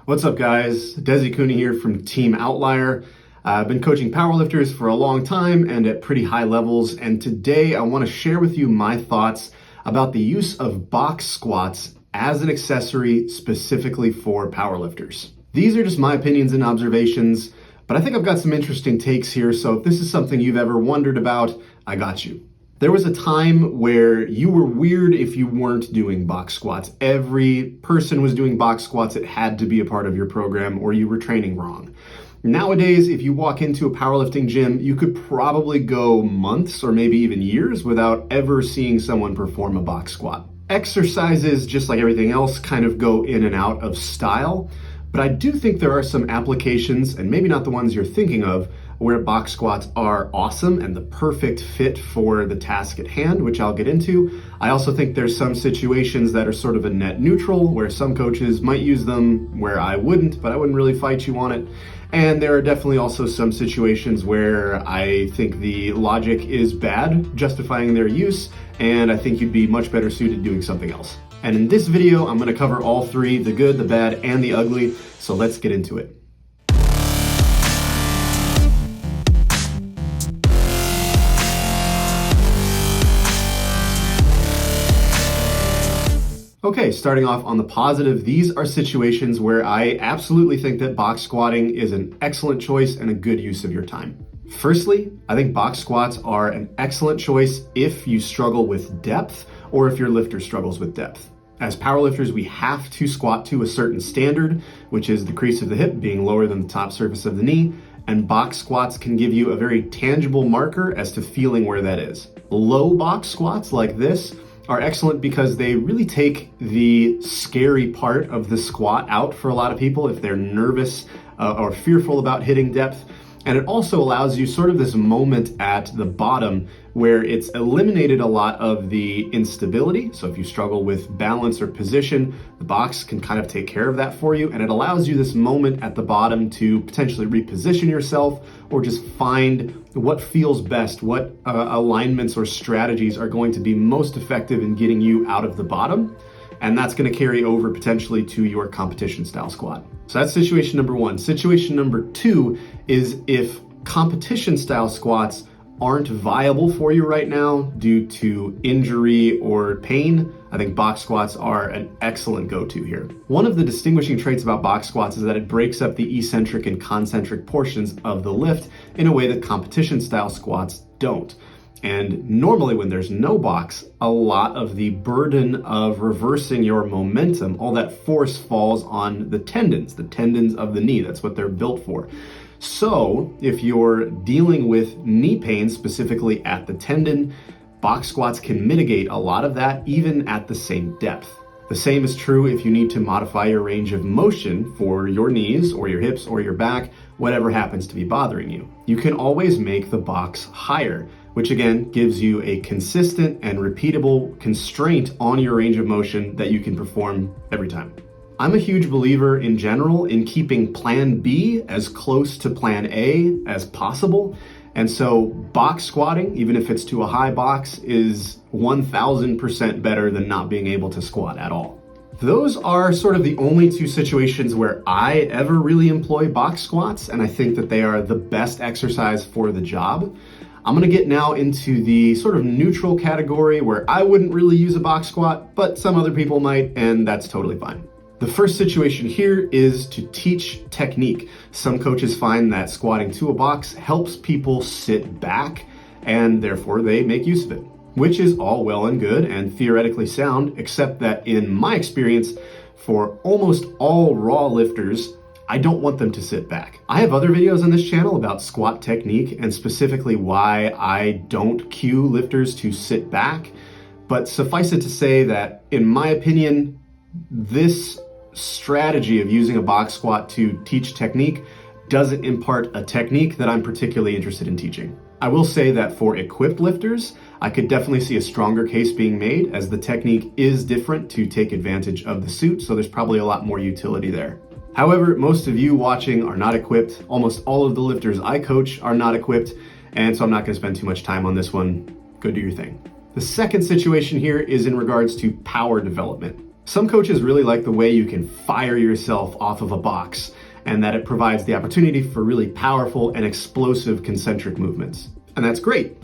What's up, guys? Desi Cooney here from Team Outlier. I've been coaching powerlifters for a long time and at pretty high levels, and today I want to share with you my thoughts about the use of box squats as an accessory specifically for powerlifters. These are just my opinions and observations, but I think I've got some interesting takes here, so if this is something you've ever wondered about, I got you. There was a time where you were weird if you weren't doing box squats. Every person was doing box squats. It had to be a part of your program or you were training wrong. Nowadays, if you walk into a powerlifting gym, you could probably go months or maybe even years without ever seeing someone perform a box squat. Exercises, just like everything else, kind of go in and out of style, but I do think there are some applications, and maybe not the ones you're thinking of, where box squats are awesome and the perfect fit for the task at hand, which I'll get into. I also think there's some situations that are sort of a net neutral, where some coaches might use them where I wouldn't, but I wouldn't really fight you on it. And there are definitely also some situations where I think the logic is bad, justifying their use, and I think you'd be much better suited doing something else. And in this video, I'm gonna cover all three, the good, the bad, and the ugly, so let's get into it. Okay, starting off on the positive, these are situations where I absolutely think that box squatting is an excellent choice and a good use of your time. Firstly, I think box squats are an excellent choice if you struggle with depth or if your lifter struggles with depth. As powerlifters, we have to squat to a certain standard, which is the crease of the hip being lower than the top surface of the knee, and box squats can give you a very tangible marker as to feeling where that is. Low box squats like this are excellent because they really take the scary part of the squat out for a lot of people if they're nervous or fearful about hitting depth. And it also allows you sort of this moment at the bottom where it's eliminated a lot of the instability. So if you struggle with balance or position, the box can kind of take care of that for you. And it allows you this moment at the bottom to potentially reposition yourself or just find what feels best, what alignments or strategies are going to be most effective in getting you out of the bottom. And that's going to carry over potentially to your competition style squat. So that's situation number one. Situation number two is if competition style squats aren't viable for you right now due to injury or pain, I think box squats are an excellent go-to here. One of the distinguishing traits about box squats is that it breaks up the eccentric and concentric portions of the lift in a way that competition style squats don't. And normally when there's no box, a lot of the burden of reversing your momentum, all that force falls on the tendons of the knee. That's what they're built for. So if you're dealing with knee pain, specifically at the tendon, box squats can mitigate a lot of that even at the same depth. The same is true if you need to modify your range of motion for your knees or your hips or your back, whatever happens to be bothering you. You can always make the box higher, which again gives you a consistent and repeatable constraint on your range of motion that you can perform every time. I'm a huge believer in general in keeping plan B as close to plan A as possible. And so box squatting, even if it's to a high box, is 1000% better than not being able to squat at all. Those are sort of the only two situations where I ever really employ box squats, and I think that they are the best exercise for the job. I'm gonna get now into the sort of neutral category where I wouldn't really use a box squat, but some other people might, and that's totally fine. The first situation here is to teach technique. Some coaches find that squatting to a box helps people sit back, and therefore they make use of it, which is all well and good and theoretically sound, except that in my experience, for almost all raw lifters, I don't want them to sit back. I have other videos on this channel about squat technique and specifically why I don't cue lifters to sit back, but suffice it to say that in my opinion, this strategy of using a box squat to teach technique doesn't impart a technique that I'm particularly interested in teaching. I will say that for equipped lifters, I could definitely see a stronger case being made as the technique is different to take advantage of the suit, so there's probably a lot more utility there. However, most of you watching are not equipped. Almost all of the lifters I coach are not equipped, and so I'm not gonna spend too much time on this one. Go do your thing. The second situation here is in regards to power development. Some coaches really like the way you can fire yourself off of a box and that it provides the opportunity for really powerful and explosive concentric movements. And that's great.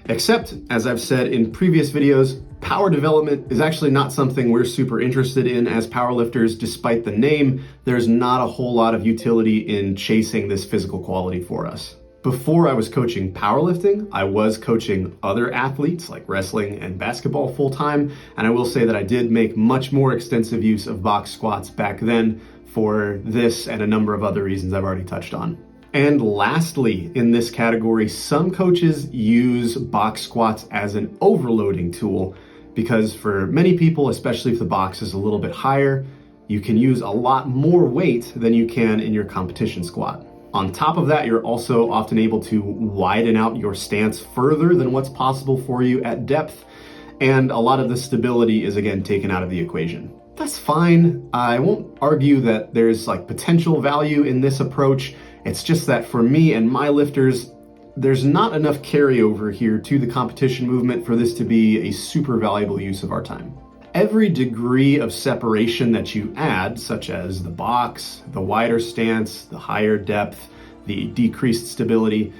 Except, as I've said in previous videos, power development is actually not something we're super interested in as powerlifters. Despite the name, there's not a whole lot of utility in chasing this physical quality for us. Before I was coaching powerlifting, I was coaching other athletes like wrestling and basketball full time, and I will say that I did make much more extensive use of box squats back then for this and a number of other reasons I've already touched on. And lastly, in this category, some coaches use box squats as an overloading tool because for many people, especially if the box is a little bit higher, you can use a lot more weight than you can in your competition squat. On top of that, you're also often able to widen out your stance further than what's possible for you at depth, and a lot of the stability is again taken out of the equation. That's fine. I won't argue that there's potential value in this approach. It's just that for me and my lifters, there's not enough carryover here to the competition movement for this to be a super valuable use of our time. Every degree of separation that you add, such as the box, the wider stance, the higher depth, the decreased stability,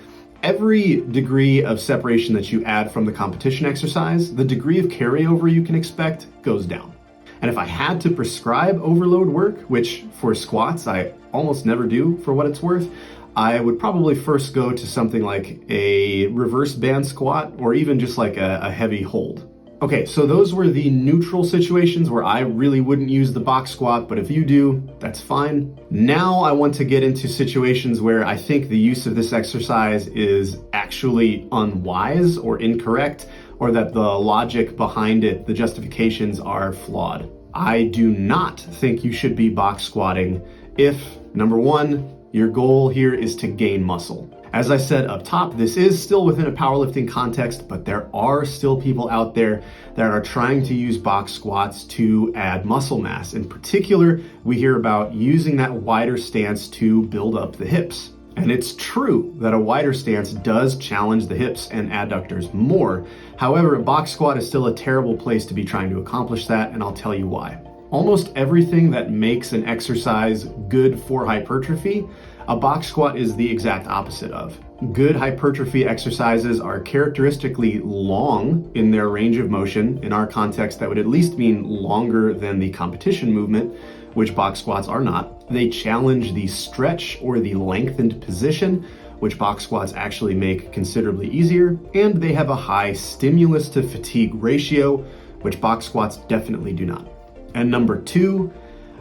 every degree of separation that you add from the competition exercise, the degree of carryover you can expect goes down. And if I had to prescribe overload work, which for squats I almost never do for what it's worth, I would probably first go to something like a reverse band squat or even just a heavy hold. Okay, so those were the neutral situations where I really wouldn't use the box squat, but if you do, that's fine. Now I want to get into situations where I think the use of this exercise is actually unwise or incorrect, or that the logic behind it, the justifications are flawed. I do not think you should be box squatting if, number one, your goal here is to gain muscle. As I said up top, this is still within a powerlifting context, but there are still people out there that are trying to use box squats to add muscle mass. In particular, we hear about using that wider stance to build up the hips. And it's true that a wider stance does challenge the hips and adductors more. However, a box squat is still a terrible place to be trying to accomplish that, and I'll tell you why. Almost everything that makes an exercise good for hypertrophy, a box squat is the exact opposite of. Good hypertrophy exercises are characteristically long in their range of motion. In our context, that would at least mean longer than the competition movement, which box squats are not. They challenge the stretch or the lengthened position, which box squats actually make considerably easier, and they have a high stimulus to fatigue ratio, which box squats definitely do not. And number two,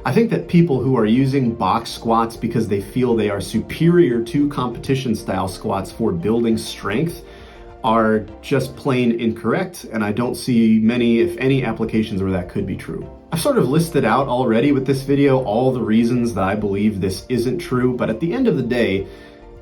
I think that people who are using box squats because they feel they are superior to competition style squats for building strength are just plain incorrect, and I don't see many, if any, applications where that could be true. I've sort of listed out already with this video all the reasons that I believe this isn't true, but at the end of the day,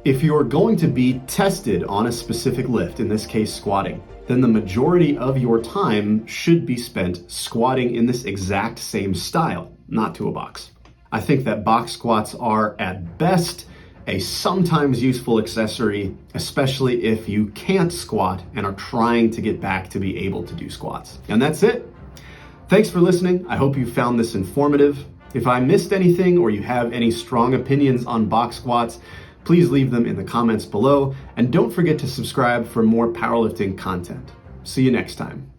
if you're going to be tested on a specific lift, in this case squatting, then the majority of your time should be spent squatting in this exact same style, not to a box. I think that box squats are at best a sometimes useful accessory, especially if you can't squat and are trying to get back to be able to do squats. And that's it. Thanks for listening. I hope you found this informative. If I missed anything or you have any strong opinions on box squats, please leave them in the comments below, and don't forget to subscribe for more powerlifting content. See you next time.